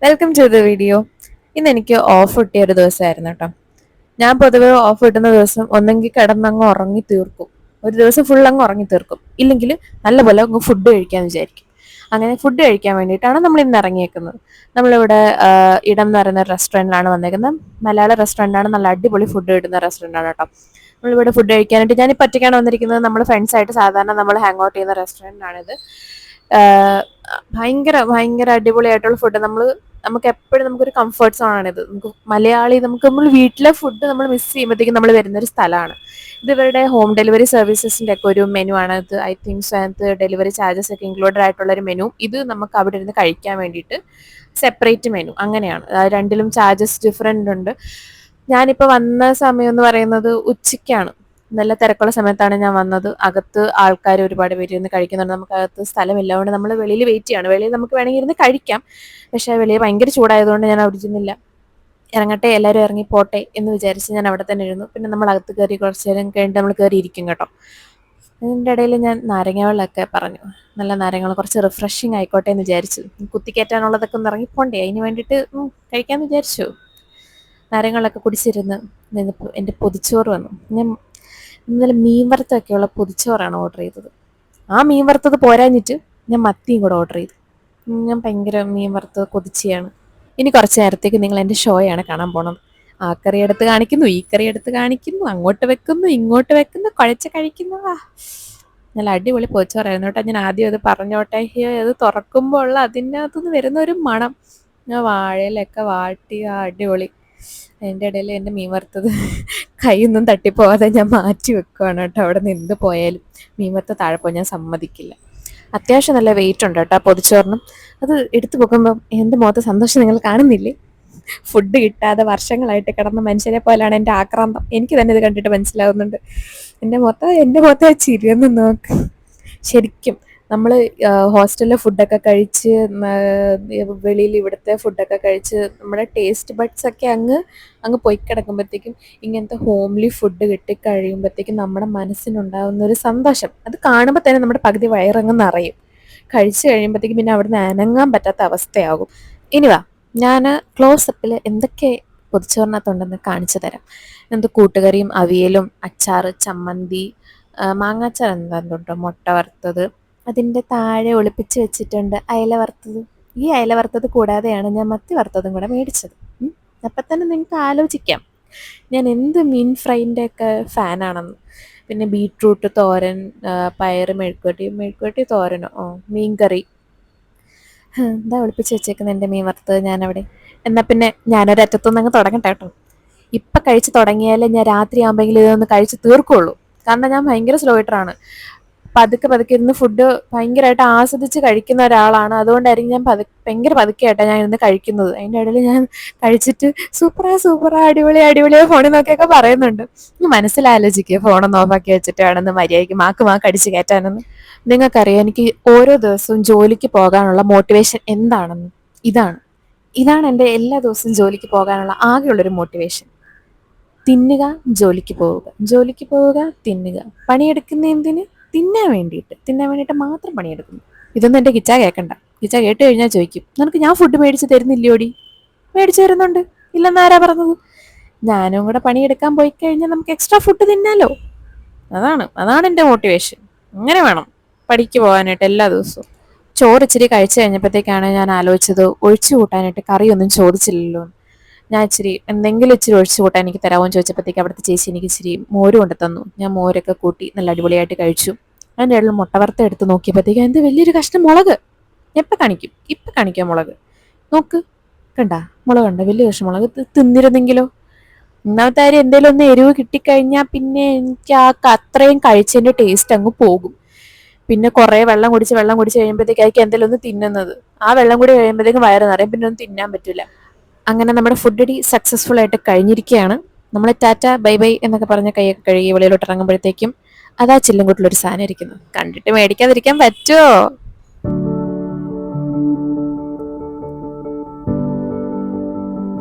Welcome to the video. ഇന്ന് എനിക്ക് of കിട്ടിയ ഒരു ദിവസമായിരുന്നു കേട്ടോ. ഞാൻ പൊതുവെ ഓഫ് കിട്ടുന്ന ദിവസം ഒന്നെങ്കിൽ കിടന്നങ്ങ് ഉറങ്ങി തീർക്കും, ഒരു ദിവസം ഫുൾ അങ്ങ് ഉറങ്ങി തീർക്കും, ഇല്ലെങ്കിൽ നല്ലപോലെ അങ്ങ് ഫുഡ് കഴിക്കാന്ന് വിചാരിക്കും. അങ്ങനെ ഫുഡ് കഴിക്കാൻ വേണ്ടിയിട്ടാണ് നമ്മൾ ഇന്ന് ഇറങ്ങിയേക്കുന്നത്. നമ്മളിവിടെ ഇടം എന്ന് പറയുന്ന റെസ്റ്റോറൻറ്റിലാണ് വന്നേക്കുന്നത്. മലയാള റെസ്റ്റോറൻ്റ് ആണ്, നല്ല അടിപൊളി ഫുഡ് കിട്ടുന്ന റെസ്റ്റോറൻ്റ് ആണ് കേട്ടോ. നമ്മളിവിടെ ഫുഡ് കഴിക്കാനായിട്ട് ഞാനിപ്പോൾ ഒറ്റയ്ക്കാണ് വന്നിരിക്കുന്നത്. നമ്മൾ ഫ്രണ്ട്സായിട്ട് സാധാരണ നമ്മൾ ഹാങ് ഔട്ട് ചെയ്യുന്ന റെസ്റ്റോറൻ്റ് ആഹ് ഭയങ്കര ഭയങ്കര അടിപൊളിയായിട്ടുള്ള ഫുഡ്. നമുക്ക് എപ്പോഴും നമുക്കൊരു കംഫർട്ട് സോൺ ആണിത്. നമ്മൾ വീട്ടിലെ ഫുഡ് നമ്മൾ മിസ് ചെയ്യുമ്പോഴത്തേക്കും നമ്മൾ വരുന്നൊരു സ്ഥലമാണ് ഇത്. ഇവരുടെ ഹോം ഡെലിവറി സർവീസസിന്റെ ഒക്കെ ഒരു മെനു ആണ് ഇത്. ഐ തിങ്ക് സോ അതിനകത്ത് ഡെലിവറി ചാർജസ് ഒക്കെ ഇൻക്ലൂഡഡ് ആയിട്ടുള്ള ഒരു മെനു. ഇത് നമുക്ക് അവിടെ ഇരുന്ന് കഴിക്കാൻ വേണ്ടിയിട്ട് സെപ്പറേറ്റ് മെനു അങ്ങനെയാണ്. രണ്ടിലും ചാർജസ് ഡിഫറെൻ്റ് ഉണ്ട്. ഞാനിപ്പോൾ വന്ന സമയം എന്ന് പറയുന്നത് ഉച്ചയ്ക്കാണ്. നല്ല തിരക്കുള്ള സമയത്താണ് ഞാൻ വന്നത്. അകത്ത് ആൾക്കാർ ഒരുപാട് പേര് ഇരുന്ന് കഴിക്കുന്നുണ്ട്. നമുക്ക് അകത്ത് സ്ഥലമില്ല, അതുകൊണ്ട് നമ്മൾ വെളിയിൽ വെയിറ്റ് ചെയ്യാണ്. വെളിയിൽ നമുക്ക് വേണമെങ്കിൽ ഇരുന്ന് കഴിക്കാം, പക്ഷേ വെളിയിൽ ഭയങ്കര ചൂടായതുകൊണ്ട് ഞാൻ അവിടെ ഇരുന്നില്ല. ഇറങ്ങട്ടെ, എല്ലാവരും ഇറങ്ങി പോട്ടെ എന്ന് വിചാരിച്ച് ഞാൻ അവിടെ തന്നെ ഇരുന്നു. പിന്നെ നമ്മൾ അകത്ത് കയറി കുറച്ച് നേരം കഴിഞ്ഞിട്ട് നമ്മൾ കയറി ഇരിക്കും കേട്ടോ. അതിൻ്റെ ഇടയിൽ ഞാൻ നാരങ്ങ വെള്ളമൊക്കെ പറഞ്ഞു. നല്ല നാരങ്ങൾ കുറച്ച് റിഫ്രഷിങ് ആയിക്കോട്ടെ എന്ന് വിചാരിച്ചു. കുത്തിക്കയറ്റാനുള്ളതൊക്കെ ഒന്ന് ഇറങ്ങിപ്പോണ്ടേ, അതിന് വേണ്ടിയിട്ട് കഴിക്കാമെന്ന് വിചാരിച്ചു. നാരങ്ങളൊക്കെ കുടിച്ചിരുന്ന് നിന്നപ്പോൾ എൻ്റെ പൊതിച്ചോറ് വന്നു. ഞാൻ ഇന്നലെ മീൻ വറുത്തൊക്കെയുള്ള പൊതിച്ചോറാണ് ഓർഡർ ചെയ്തത്. ആ മീൻ വറുത്തത് പോരാഞ്ഞിട്ട് ഞാൻ മത്തിയും കൂടെ ഓർഡർ ചെയ്തു. ഞാൻ ഭയങ്കര മീൻ വറുത്തത് കൊതിച്ചയാണ്. ഇനി കുറച്ച് നേരത്തേക്ക് നിങ്ങൾ എൻ്റെ ഷോയാണ് കാണാൻ പോണത്. ആ കറി എടുത്ത് കാണിക്കുന്നു, ഈ കറി എടുത്ത് കാണിക്കുന്നു, അങ്ങോട്ട് വെക്കുന്നു, ഇങ്ങോട്ട് വെക്കുന്നു, കുഴച്ച് കഴിക്കുന്നു. നല്ല അടിപൊളി പൊതിച്ചോറായിരുന്നു കേട്ടോ. ഞാൻ ആദ്യം അത് പറഞ്ഞോട്ടെ. അത് തുറക്കുമ്പോൾ ഉള്ള അതിൻ്റെ അകത്തുനിന്ന് വരുന്ന ഒരു മണം, ഞാൻ വാഴയിലൊക്കെ വാട്ടി അടിപൊളി. അതിൻ്റെ ഇടയിൽ എൻ്റെ മീൻ വറുത്തത് കൈയൊന്നും തട്ടിപ്പോവാതെ ഞാൻ മാറ്റി വെക്കുവാണ് കേട്ടോ. അവിടെ നിന്ന് പോയാലും മീൻ വറുത്ത താഴെ പോയി ഞാൻ സമ്മതിക്കില്ല. അത്യാവശ്യം നല്ല വെയിറ്റ് ഉണ്ട് കേട്ടോ പൊതിച്ചോറിനും. അത് എടുത്തു പോകുമ്പോൾ എൻ്റെ മുഖത്ത് സന്തോഷം നിങ്ങൾ കാണുന്നില്ലേ? ഫുഡ് കിട്ടാതെ വർഷങ്ങളായിട്ട് കിടന്ന മനുഷ്യരെ പോലെയാണ് എൻ്റെ ആക്രാന്തം. എനിക്ക് തന്നെ ഇത് കണ്ടിട്ട് മനസ്സിലാവുന്നുണ്ട്. എൻ്റെ മുഖത്ത് ചിരിയൊന്ന് നോക്ക്. ശരിക്കും നമ്മൾ ഹോസ്റ്റലിലെ ഫുഡൊക്കെ കഴിച്ച് വെളിയിൽ ഇവിടുത്തെ ഫുഡൊക്കെ കഴിച്ച് നമ്മുടെ ടേസ്റ്റ് ബഡ്സ് ഒക്കെ അങ്ങ് അങ്ങ് പോയി കിടക്കുമ്പോഴത്തേക്കും ഇങ്ങനത്തെ ഹോംലി ഫുഡ് കിട്ടിക്കഴിയുമ്പോഴത്തേക്കും നമ്മുടെ മനസ്സിനുണ്ടാകുന്ന ഒരു സന്തോഷം, അത് കാണുമ്പോൾ തന്നെ നമ്മുടെ പകുതി വയറങ്ങ് നിറയും. കഴിച്ചു കഴിയുമ്പോഴത്തേക്കും പിന്നെ അവിടുന്ന് അനങ്ങാൻ പറ്റാത്ത അവസ്ഥയാകും. ഇനി വാ, ഞാൻ ക്ലോസപ്പിൽ എന്തൊക്കെ പൊതിച്ചോറിനകത്തുണ്ടെന്ന് കാണിച്ചു തരാം. എന്ത് കൂട്ടുകറിയും അവിയലും അച്ചാറ് ചമ്മന്തി മാങ്ങാച്ചാർ എന്താണ്ടുണ്ടോ, മുട്ട വറുത്തത്, അതിൻ്റെ താഴെ ഒളിപ്പിച്ച് വെച്ചിട്ടുണ്ട് അയല വറുത്തത്. ഈ അയല വറുത്തത് കൂടാതെയാണ് ഞാൻ മത്തി വറുത്തതും കൂടെ മേടിച്ചത്. അപ്പം തന്നെ നിങ്ങൾക്ക് ആലോചിക്കാം ഞാൻ എന്ത് മീൻ ഫ്രൈൻ്റെ ഒക്കെ ഫാനാണെന്ന്. പിന്നെ ബീട്രൂട്ട് തോരൻ, പയറ് മെഴുക്കുവരട്ടി തോരനോ, മീൻകറി. എന്താ ഒളിപ്പിച്ച് വെച്ചേക്കുന്നത് എൻ്റെ മീൻ വറുത്തത് ഞാനവിടെ. എന്നാൽ പിന്നെ ഞാനൊരറ്റത്തുനിന്ന് അങ്ങ് തുടങ്ങട്ടെ കേട്ടോ. ഇപ്പം കഴിച്ച് തുടങ്ങിയാലേ ഞാൻ രാത്രി ആകുമ്പോഴെങ്കിലും ഇതൊന്ന് കഴിച്ച് തീർക്കുള്ളൂ. കാരണം ഞാൻ ഭയങ്കര സ്ലോ ഈറ്ററാണ്. പതുക്കെ പതുക്കെ ഇരുന്ന് ഫുഡ് ഭയങ്കരമായിട്ട് ആസ്വദിച്ച് കഴിക്കുന്ന ഒരാളാണ്. അതുകൊണ്ടായിരിക്കും ഞാൻ ഭയങ്കര പതുക്കെയായിട്ടാണ് ഞാൻ ഇരുന്ന് കഴിക്കുന്നത്. അതിൻ്റെ ഇടയിൽ ഞാൻ കഴിച്ചിട്ട് സൂപ്പറാ അടിപൊളിയാ അടിപൊളിയാ ഫോണിൽ നോക്കിയൊക്കെ പറയുന്നുണ്ട്. മനസ്സിലാലോചിക്കുക, ഫോണൊന്ന് ഓഫാക്കി വെച്ചിട്ട് വേണമെന്ന് മര്യാദയ്ക്ക് മാക്ക് അടിച്ച് കയറ്റാനെന്ന്. നിങ്ങൾക്കറിയാം എനിക്ക് ഓരോ ദിവസവും ജോലിക്ക് പോകാനുള്ള മോട്ടിവേഷൻ എന്താണെന്ന്? ഇതാണ് ഇതാണ് എൻ്റെ എല്ലാ ദിവസവും ജോലിക്ക് പോകാനുള്ള ആകെയുള്ളൊരു മോട്ടിവേഷൻ. തിന്നുക, ജോലിക്ക് പോവുക, തിന്നുക. പണിയെടുക്കുന്ന എന്തിന്? തിന്നാൻ വേണ്ടിയിട്ട് മാത്രം പണിയെടുക്കുന്നു. ഇതൊന്നും എൻ്റെ കിച്ചാ കേൾക്കണ്ട. കിച്ചാ കേട്ട് കഴിഞ്ഞാൽ ചോദിക്കും, നിനക്ക് ഞാൻ ഫുഡ് മേടിച്ച് തരുന്നില്ലോടി? മേടിച്ചു തരുന്നുണ്ട്, ഇല്ലെന്നാരാ പറഞ്ഞത്? ഞാനും കൂടെ പണിയെടുക്കാൻ പോയി കഴിഞ്ഞാൽ നമുക്ക് എക്സ്ട്രാ ഫുഡ് തിന്നാലോ. അതാണ് എൻ്റെ മോട്ടിവേഷൻ. അങ്ങനെ വേണം പണിക്ക് പോകാനായിട്ട് എല്ലാ ദിവസവും. ചോറ് ഇച്ചിരി കഴിച്ചു കഴിഞ്ഞപ്പോഴത്തേക്കാണ് ഞാൻ ആലോചിച്ചത്, ഒഴിച്ചു കൂട്ടാനായിട്ട് കറിയൊന്നും ചോദിച്ചില്ലല്ലോ. ഞാൻ എന്തെങ്കിലും ഇച്ചിരി ഒഴിച്ചു കൂട്ടാൻ എനിക്ക് തരാമോ എന്ന് ചോദിച്ചപ്പോഴത്തേക്ക് അവിടുത്തെ ചേച്ചി എനിക്ക് ഇച്ചിരി മോര് കൊണ്ട് തന്നു. ഞാൻ മോരൊക്കെ കൂട്ടി നല്ല അടിപൊളിയായിട്ട് കഴിച്ചു. അതിൻ്റെ ഇടയിൽ മുട്ട വറുത്ത എടുത്ത് നോക്കിയപ്പോഴത്തേക്ക് എന്ത് വലിയൊരു കഷ്ണം മുളക്. ഇപ്പം കാണിക്കാം മുളക്. നോക്ക്, കണ്ട മുളക്, കണ്ട വലിയ കഷ്ണം മുളക്. തിന്നിരുന്നെങ്കിലോ? ഒന്നാമത്തെ കാര്യം എന്തെങ്കിലും ഒന്ന് എരിവ് കിട്ടിക്കഴിഞ്ഞാൽ പിന്നെ എനിക്ക് അത്രയും കഴിച്ചതിൻ്റെ ടേസ്റ്റ് അങ്ങ് പോകും. പിന്നെ കുറേ വെള്ളം കുടിച്ച് കഴിയുമ്പോഴത്തേക്കായിരിക്കും എന്തെങ്കിലും ഒന്ന് തിന്നുന്നത്. ആ വെള്ളം കൂടി കഴിയുമ്പോഴത്തേക്കും വയറ് നിറയും, പിന്നെ ഒന്നും തിന്നാൻ പറ്റില്ല. അങ്ങനെ നമ്മുടെ ഫുഡ് അടി സക്സസ്ഫുൾ ആയിട്ട് കഴിഞ്ഞിരിക്കുകയാണ്. നമ്മൾ ടാറ്റ ബൈ ബൈ എന്നൊക്കെ പറഞ്ഞ കൈയൊക്കെ കഴുകി വെളിയിലോട്ട് ഇറങ്ങുമ്പോഴത്തേക്കും അതാ ചില്ലും കൂട്ടിലൊരു സാധനം ഇരിക്കുന്നു. കണ്ടിട്ട് മേടിക്കാതിരിക്കാൻ പറ്റുമോ?